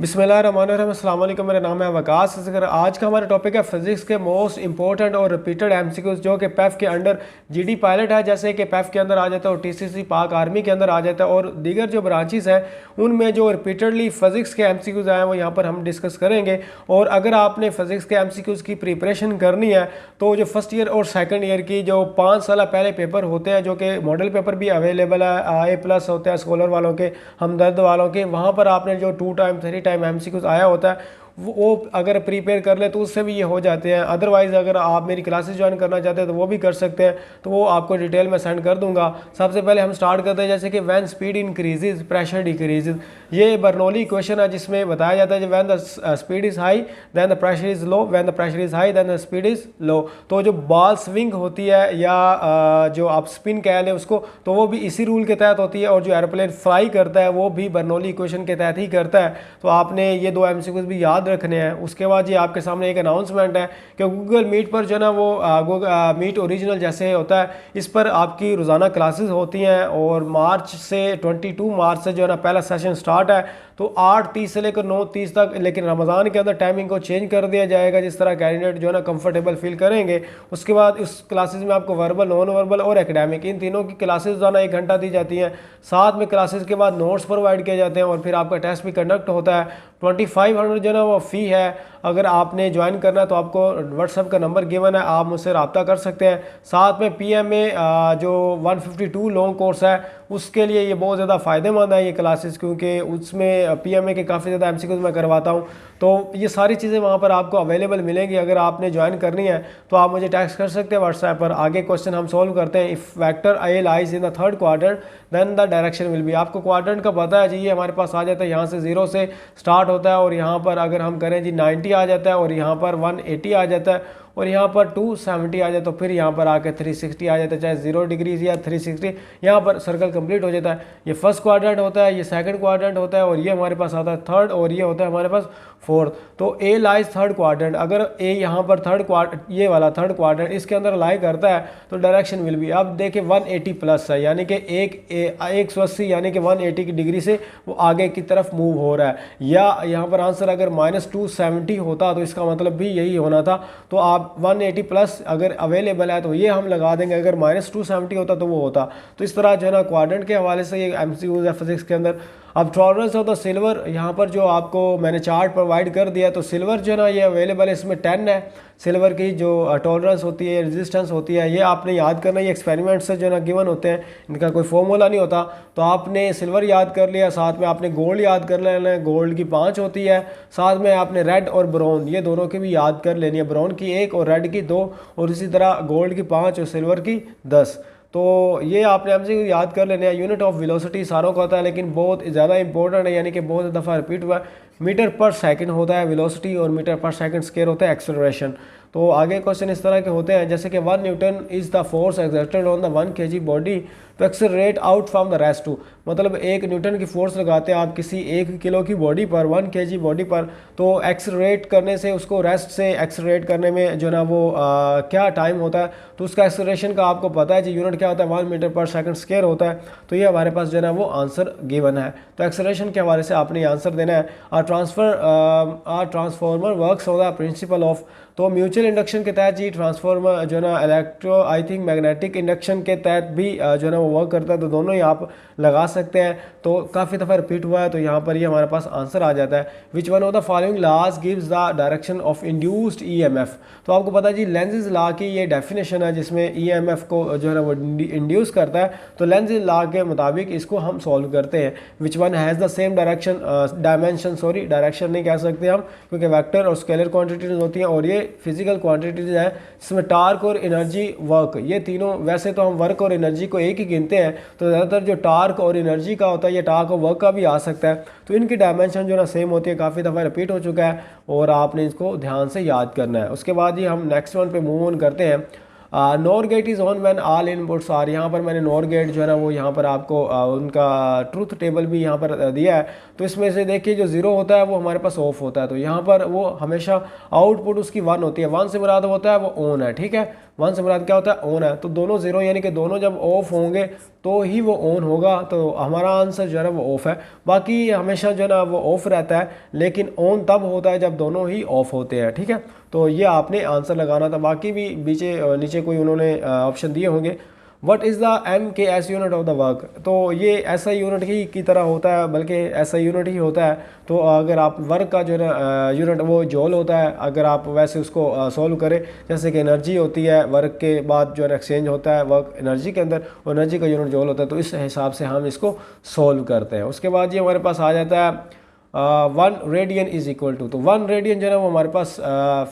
बिस्मिल्लाहिर्रहमानिर्रहीम, अस्सलाम वालेकुम। मेरा नाम है वकास असगर। आज का हमारा टॉपिक है फिजिक्स के मोस्ट इंपॉर्टेंट और रिपीटेड एमसीक्यूज जो कि पैफ के अंडर जीडी पायलट है, जैसे कि पैफ के अंदर आ जाता है और टीसीसी पाक आर्मी के अंदर आ जाता है, और दीगर जो ब्रांचेस हैं उनमें जो रिपीटेडली फिजिक्स के एमसीक्यूज आए हैं वो यहाँ पर हम डिस्कस करेंगे। और अगर आपने फिजिक्स के एमसीक्यूज की प्रिपरेशन करनी है तो जो फर्स्ट ईयर और सेकेंड ईयर की जो 5 साल पहले पेपर होते हैं, जो कि मॉडल पेपर भी अवेलेबल है, A+ होते हैं स्कॉलर वालों के, हमदर्द वालों के, वहाँ पर आपने जो 2 टाइम 3 टाइम एमसीक्यूज आया होता है वो अगर प्रिपेयर कर ले तो उससे भी ये हो जाते हैं। अदरवाइज़ अगर आप मेरी क्लासेस ज्वाइन करना चाहते हैं तो वो भी कर सकते हैं, तो वो आपको डिटेल में सेंड कर दूंगा। सबसे पहले हम स्टार्ट करते हैं, जैसे कि when speed increases pressure decreases. ये बर्नौली क्वेश्चन है जिसमें बताया जाता है when the speed is high then the pressure is low, when the pressure is high then the speed is low. तो जो बॉल स्विंग होती है या जो आप स्पिन कह लें उसको, तो वो भी इसी रूल के तहत होती है, और जो एरोप्लेन फ्लाई करता है वो भी बर्नौली इक्वेशन के तहत ही करता है। तो आपने ये 2 एमसीक्यूज भी याद रखने हैं। उसके बाद ये आपके सामने एक अनाउंसमेंट है कि गूगल मीट पर जो है ना वो गूगल मीट ओरिजिनल जैसे होता है, इस पर आपकी रोज़ाना क्लासेस होती हैं, और मार्च से 22 मार्च से जो है ना पहला सेशन स्टार्ट है, तो 8:30 से लेकर 9:30 तक। लेकिन रमज़ान के अंदर टाइमिंग को चेंज कर दिया जाएगा जिस तरह कैंडिडेट जो है ना कंफर्टेबल फील करेंगे। उसके बाद उस क्लासेस में आपको वर्बल, नॉन वर्बल और एकेडमिक, इन तीनों की क्लासेस जो है ना 1 घंटा दी जाती हैं। साथ में क्लासेस के बाद नोट्स प्रोवाइड किए जाते हैं, और फिर आपका टेस्ट भी कंडक्ट होता है। 2500 जो है ना वो फ़ी है। अगर आपने ज्वाइन करना है तो आपको व्हाट्सएप का नंबर गिवन है, आप मुझसे रब्ता कर सकते हैं। साथ में PMA जो 152 लॉन्ग कोर्स है उसके लिए ये बहुत ज़्यादा फ़ायदेमंद है ये क्लासेस, क्योंकि उसमें PMA के काफ़ी ज़्यादा MCQs मैं करवाता हूँ। तो ये सारी चीज़ें वहाँ पर आपको अवेलेबल मिलेंगी। अगर आपने ज्वाइन करनी है तो आप मुझे टेक्स्ट कर सकते हैं व्हाट्सएप पर। आगे क्वेश्चन हम सॉल्व करते हैं। If vector A lies in the third quadrant then the direction will be. आपको क्वाड्रेंट का पता है जी, ये हमारे पास आ जाता है, यहाँ से 0 से स्टार्ट होता है, और यहाँ पर अगर हम करें जी 90 आ जाता है, और यहाँ पर 180 आ जाता है, और यहाँ पर 270 आ जाए, तो फिर यहाँ पर आके 360 आ जाता है, चाहे 0 डिग्रीज या 360, यहाँ पर सर्कल कंप्लीट हो जाता है। ये फर्स्ट क्वाड्रेंट होता है, ये सेकंड क्वाड्रेंट होता है, और ये हमारे पास आता है थर्ड, और ये होता है हमारे पास फोर्थ। तो A लाइज थर्ड क्वाड्रेंट, अगर A यहाँ पर ये वाला थर्ड क्वाड्रेंट इसके अंदर लाई करता है तो डायरेक्शन विल बी, अब देखिए 180 प्लस है, यानी कि 180 यानी कि 180 की डिग्री से वो आगे की तरफ मूव हो रहा है। या यहाँ पर आंसर अगर -270 होता तो इसका मतलब भी यही होना था। तो आप 180 प्लस अगर अवेलेबल है तो ये हम लगा देंगे, अगर -270 होता तो वो होता। तो इस तरह जो है ना क्वाड्रेंट के हवाले से ये MCQs है फिजिक्स के अंदर। अब टॉलरेंस ऑफ द सिल्वर, यहाँ पर जो आपको मैंने चार्ट प्रोवाइड कर दिया, तो सिल्वर जो है ना ये अवेलेबल है, इसमें 10 है सिल्वर की जो टॉलरेंस होती है, रेजिस्टेंस होती है, ये आपने याद करना। ये एक्सपेरिमेंट से जो है ना गिवन होते हैं, इनका कोई फॉर्मूला नहीं होता। तो आपने सिल्वर याद कर लिया, साथ में आपने गोल्ड याद कर लेना है, गोल्ड की 5 होती है। साथ में आपने रेड और ब्राउन, ये दोनों की भी याद कर लेनी है, ब्राउन की 1 और रेड की 2, और इसी तरह गोल्ड की 5 और सिल्वर की 10। तो ये आपने हमसे याद कर लेने हैं। यूनिट ऑफ वेलोसिटी सारों का होता है, लेकिन बहुत ज़्यादा इंपॉर्टेंट है, यानी कि बहुत दफ़ा रिपीट हुआ है। मीटर पर सेकंड होता है वेलोसिटी, और मीटर पर सेकंड स्क्वायर होता है एक्सेलरेशन। तो आगे क्वेश्चन इस तरह के होते हैं, जैसे कि 1 newton is the force exerted on the 1 kg body to accelerate out from the rest to. मतलब 1 न्यूटन की फोर्स लगाते हैं आप किसी 1 किलो की बॉडी पर, 1 kg बॉडी पर, तो एक्सेलरेट करने से, उसको रेस्ट से एक्सेलरेट करने में जो ना वो क्या टाइम होता है, तो उसका एक्सेलरेशन का आपको पता है जी, यूनिट क्या होता है, 1 मीटर पर सेकंड स्क्वायर होता है। तो ये हमारे पास जो ना वो आंसर गिवन है। तो एक्सेलरेशन के हवाले से आपने आंसर देना है। Transformer works on the principle of, तो म्यूचुअल इंडक्शन के तहत जी ट्रांसफॉर्मर जो है ना electro I think magnetic induction के तहत भी जो है ना वो वर्क करता है। तो दोनों ही आप लगा सकते हैं। तो काफ़ी दफ़ा रिपीट हुआ है, तो यहाँ पर ये हमारे पास आंसर आ जाता है। Which one of the following laws gives the direction of induced EMF। तो आपको पता है जी लेंज़ लॉ की ये डेफिनेशन है, जिसमें EMF को जो है ना वो इंड्यूस करता है। तो लेंज़ लॉ के मुताबिक इसको हम सॉल्व करते हैं। Which one has the same direction नहीं कह सकते हम, क्योंकि वेक्टर और स्केलर क्वान्टिटीज होती हैं, और ये फिजिकल क्वांटिटीज है जिसमें टार्क और एनर्जी वर्क, ये तीनों, वैसे तो हम वर्क और एनर्जी को एक ही गिनते हैं, तो ज़्यादातर जो टार्क और एनर्जी का होता है ये टार्क और वर्क का भी आ सकता है। तो इनकी डायमेंशन जो ना सेम होती है, काफ़ी दफ़ा रिपीट हो चुका है, और आपने इसको ध्यान से याद करना है। उसके बाद ही हम नेक्स्ट वन पे मूव ऑन करते हैं। NOR gate is on when all inputs are. यहाँ पर मैंने नॉर गेट जो है ना वो यहाँ पर आपको उनका ट्रूथ टेबल भी यहाँ पर दिया है। तो इसमें से देखिए जो 0 होता है वो हमारे पास ऑफ होता है, तो यहाँ पर वो हमेशा आउटपुट उसकी 1 होती है। 1 से मुराद होता है वो ऑन है, ठीक है, वन से मुराद क्या होता है, ऑन है। तो दोनों ज़ीरो यानी कि दोनों जब ऑफ होंगे तो ही वो ऑन होगा, तो हमारा आंसर जो है ना वो ऑफ़ है। बाकी हमेशा जो है ना वो ऑफ़ रहता है, लेकिन ऑन तब होता है जब दोनों ही ऑफ़ होते हैं, ठीक है। तो ये आपने आंसर लगाना था। बाकी भी नीचे कोई उन्होंने ऑप्शन दिए होंगे। व्हाट इज़ द एम के S unit of the work, तो ये ऐसा यूनिट ही की तरह होता है, बल्कि ऐसा यूनिट ही होता है। तो अगर आप वर्क का जो है ना यूनिट वो जॉल होता है, अगर आप वैसे उसको सॉल्व करें, जैसे कि एनर्जी होती है वर्क के बाद जो है एक्सचेंज होता है वर्क एनर्जी के अंदर, और एनर्जी का यूनिट जॉल होता है, तो इस हिसाब से हम इसको सॉल्व करते हैं। उसके बाद ये हमारे पास आ जाता है 1 रेडियन इज़ इक्वल टू, तो 1 रेडियन जो है ना वो हमारे पास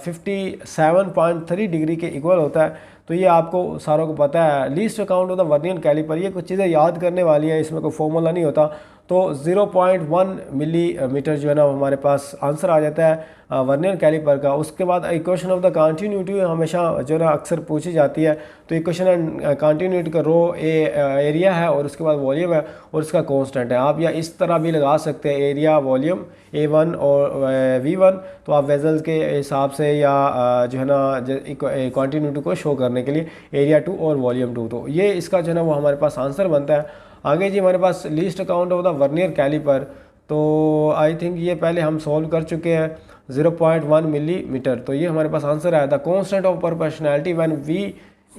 57.3 डिग्री के इक्वल होता है। तो ये आपको सारों को पता है। Least count of the vernier caliper, ये कुछ चीज़ें याद करने वाली हैं, इसमें कोई फॉर्मूला नहीं होता। तो 0.1 मिलीमीटर जो है ना हमारे पास आंसर आ जाता है वर्नियर कैलिपर का। उसके बाद इक्वेशन ऑफ द कंटिन्यूटी हमेशा जो है ना अक्सर पूछी जाती है। तो इक्वेशन एंड कंटिन्यूटी का रो एरिया है, और उसके बाद वॉल्यूम है, और इसका कांस्टेंट है। आप या इस तरह भी लगा सकते हैं, एरिया वॉल्यूम A1 और V1, तो आप वेजल्स के हिसाब से या जो है ना कंटिन्यूटी को शो करने के लिए एरिया 2 और वॉल्यूम 2, तो ये इसका जो है ना वो हमारे पास आंसर बनता है। आगे जी हमारे पास least count of the vernier caliper, तो आई थिंक ये पहले हम सॉल्व कर चुके हैं, 0.1 मिलीमीटर। तो ये हमारे पास आंसर आया था। Constant of proportionality when V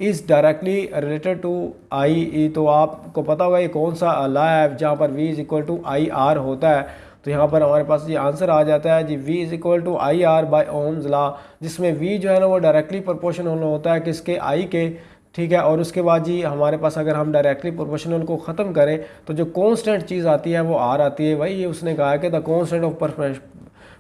is directly related to I, तो आपको पता होगा ये कौन सा लॉ है जहाँ पर V is equal to IR होता है। तो यहाँ पर हमारे पास ये आंसर आ जाता है जी, V is equal to IR by Ohm's law, जिसमें V जो है ना वो डायरेक्टली प्रोपोर्शनल होता है किसके, I के, ठीक है। और उसके बाद जी हमारे पास अगर हम डायरेक्टली प्रोपोर्शनल को ख़त्म करें तो जो कांस्टेंट चीज़ आती है वो R आती है। वही उसने कहा कि the constant of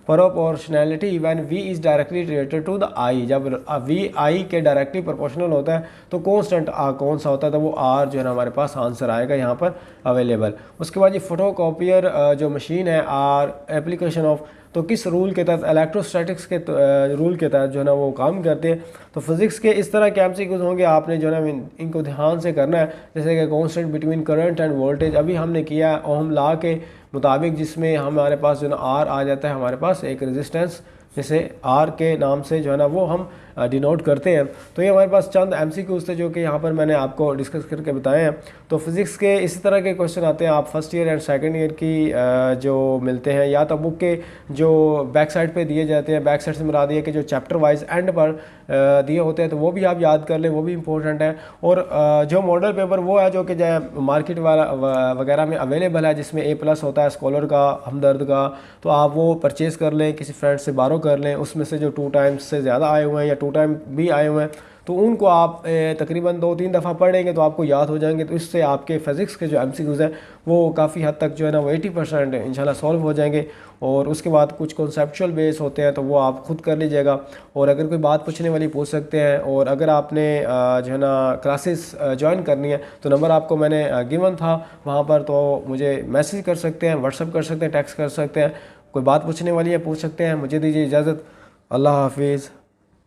proportionality when V is directly related to the I, जब V I के डायरेक्टली प्रोपोर्शनल होता है तो कांस्टेंट कौन सा होता है, तो वो R जो है ना हमारे पास आंसर आएगा यहाँ पर अवेलेबल। उसके बाद ये फोटोकॉपियर जो मशीन है R एप्लीकेशन ऑफ, तो किस रूल के तहत, इलेक्ट्रोस्टैटिक्स के रूल के तहत जो है ना वो काम करते हैं। तो फिज़िक्स के इस तरह के एमसीक्यूज होंगे, आपने जो है ना इनको ध्यान से करना है। जैसे कि constant between current end voltage अभी हमने किया है ओम लॉ के मुताबिक, जिसमें हमारे पास जो है ना R आ जाता है, हमारे पास एक रेजिस्टेंस जैसे R के नाम से जो है ना वो हम डिनोट करते हैं। तो ये हमारे पास चंद एमसीक्यूज थे जो कि यहाँ पर मैंने आपको डिस्कस करके बताए हैं। तो फिज़िक्स के इसी तरह के क्वेश्चन आते हैं, आप first year and second year की जो मिलते हैं, या तो बुक के जो बैक साइड पे दिए जाते हैं, बैक साइड से मुराद ये कि जो चैप्टर वाइज एंड पर दिए होते हैं, तो वो भी आप याद कर लें, वो भी इंपॉर्टेंट है। और जो मॉडल पेपर वो है जो कि जो मार्केट वगैरह में अवेलेबल है, जिसमें A+ होता है स्कॉलर का, हमदर्द का, तो आप वो परचेज़ कर लें, किसी फ्रेंड से बारो कर लें। उसमें से जो 2 टाइम्स से ज़्यादा आए हुए हैं या 2 टाइम भी आए हुए हैं, तो उनको आप तकरीबन 2-3 दफ़ा पढ़ेंगे तो आपको याद हो जाएंगे। तो इससे आपके फ़िज़िक्स के जो एमसीक्यूज़ हैं वो काफ़ी हद तक जो है ना वो 80% इंशाल्लाह सॉल्व हो जाएंगे। और उसके बाद कुछ कॉन्सेप्चुअल बेस होते हैं, तो वो आप खुद कर लीजिएगा। और अगर कोई बात पूछने वाली पूछ सकते हैं। और अगर आपने जो है ना क्लासेस ज्वाइन करनी है, तो नंबर आपको मैंने गिवन था वहाँ पर, तो मुझे मैसेज कर सकते हैं, व्हाट्सअप कर सकते हैं, टेक्स्ट कर सकते हैं। कोई बात पूछने वाली है पूछ सकते हैं। मुझे दीजिए इजाज़त, अल्लाह हाफिज़।